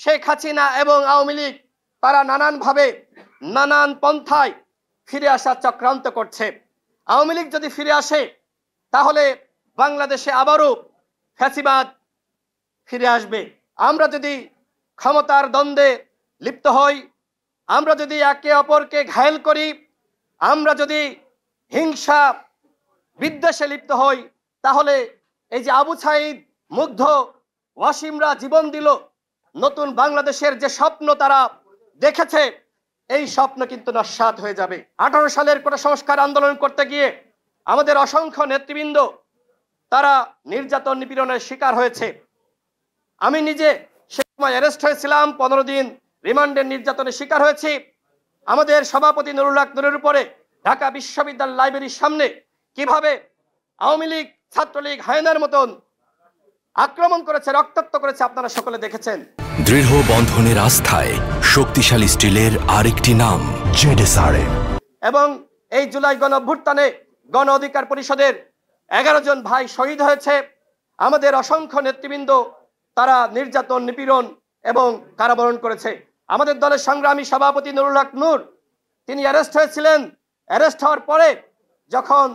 শেখ হাসিনা এবং আওয়ামী লীগ তারা নানানভাবে নানান পন্থায় ফিরে আসার চক্রান্ত করছে। আওয়ামী লীগ যদি ফিরে আসে তাহলে বাংলাদেশে আবারও ফ্যাসিবাদ ফিরে আসবে। আমরা যদি ক্ষমতার দ্বন্দ্বে লিপ্ত হই, আমরা যদি একে অপরকে ঘায়েল করি, আমরা যদি হিংসা বিদ্বেষে লিপ্ত হই, তাহলে এই যে আবু সাঈদ, মুগ্ধ, ওয়াসিমরা জীবন দিল, নতুন বাংলাদেশের যে স্বপ্ন তারা দেখেছে, এই স্বপ্ন কিন্তু নস্যাৎ হয়ে যাবে। 18 সালের কোটা সংস্কার আন্দোলন করতে গিয়ে আমাদের অসংখ্য নেতৃবৃন্দ তারা নির্যাতন নিপীড়নের শিকার হয়েছে। আমি নিজে সে সময় অ্যারেস্ট হয়েছিলাম, 15 দিন রিমান্ডের নির্যাতনের শিকার হয়েছি। আমাদের সভাপতি নুরুল হক নূরের উপরে ঢাকা বিশ্ববিদ্যালয় লাইব্রেরির সামনে কিভাবে আওয়ামী লীগ, ছাত্রলীগ হায়নার মতন আক্রমণ করেছে, রক্তাক্ত করেছে, আপনারা সকলে দেখেছেন। দৃঢ় বন্ধনের আস্থায় শক্তিশালী স্টিলের আরেকটি নাম জেডএসআরএম। এবং এই জুলাই গণ অভ্যুত্থানে গণ অধিকার পরিষদের 11 জন ভাই শহীদ হয়েছে। আমাদের অসংখ্য নেতৃবৃন্দ তারা নির্যাতন, নিপীড়ন এবং কারাবরণ করেছে। আমাদের দলের সংগ্রামী সভাপতি নুরুল হক নূর তিনি অ্যারেস্ট হয়েছিলেন। অ্যারেস্ট হওয়ার পরে যখন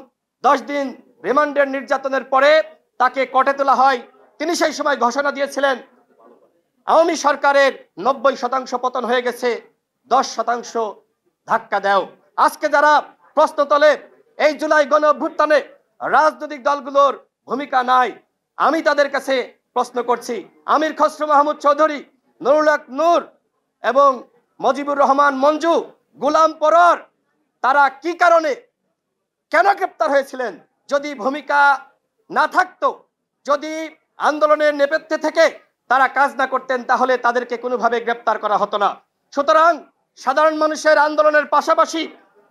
10 দিন রিমান্ডের নির্যাতনের পরে তাকে কোর্টে তোলা হয়, তিনি সেই সময় ঘোষণা দিয়েছিলেন আওয়ামী সরকারের 90% পতন হয়ে গেছে, 10% ধাক্কা দাও। আজকে যারা প্রশ্ন তোলে এই জুলাই গণ অভ্যুত্থানে রাজনৈতিক দলগুলোর ভূমিকা নাই, আমি তাদের কাছে প্রশ্ন করছি, আমির খসরু মাহমুদ চৌধুরী, নুরুল হক নূর এবং মজিবুর রহমান মঞ্জু, গোলাম পরর, তারা কি কারণে কেন গ্রেপ্তার হয়েছিলেন? যদি ভূমিকা না থাকতো, যদি আন্দোলনের নেপথ্যে থেকে তারা কাজ না করতেন, তাহলে তাদেরকে কোনোভাবে গ্রেপ্তার করা হতো না। সুতরাং সাধারণ মানুষের আন্দোলনের পাশাপাশি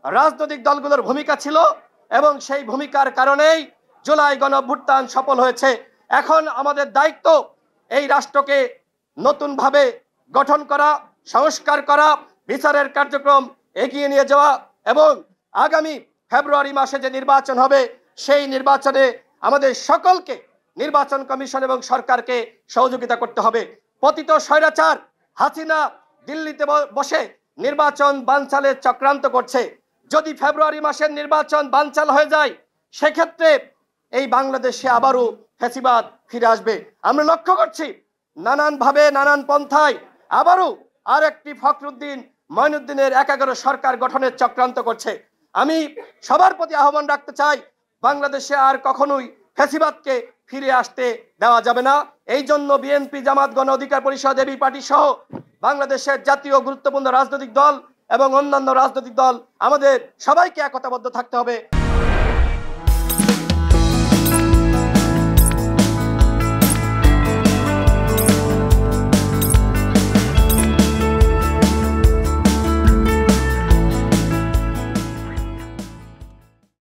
রাজনৈতিক দলগুলোর ভূমিকা ছিল এবং সেই ভূমিকার কারণেই জুলাই গণ অভ্যুত্থান সফল হয়েছে। এখন আমাদের দায়িত্ব এই রাষ্ট্রকে নতুনভাবে গঠন করা, সংস্কার করা, বিচারের কার্যক্রম এগিয়ে নিয়ে যাওয়া এবং আগামী ফেব্রুয়ারি মাসে যে নির্বাচন হবে সেই নির্বাচনে আমাদের সকলকে, নির্বাচন কমিশন এবং সরকারকে সহযোগিতা করতে হবে। পতিত স্বৈরাচার হাসিনা দিল্লিতে বসে নির্বাচন বানচালের চক্রান্ত করছে। যদি ফেব্রুয়ারি মাসের নির্বাচন বানচাল হয়ে যায়, সেক্ষেত্রে এই বাংলাদেশে আবারও ফ্যাসিবাদ ফিরে আসবে। আমরা লক্ষ্য করছি নানানভাবে, নানান পন্থায় আবারও আরেকটি ফখরুদ্দিন, মঈনুদ্দিনের 11 সরকার গঠনের চক্রান্ত করছে। আমি সবার প্রতি আহ্বান রাখতে চাই, বাংলাদেশে আর কখনোই ফ্যাসিবাদকে ফিরে আসতে দেওয়া যাবে না। এই জন্য বিএনপি, জামাত, গণ অধিকার পরিষদ, এবি পার্টি সহ বাংলাদেশের জাতীয় গুরুত্বপূর্ণ রাজনৈতিক দল এবং অন্যান্য রাজনৈতিক দল আমাদের সবাইকে একতাবদ্ধ থাকতে হবে।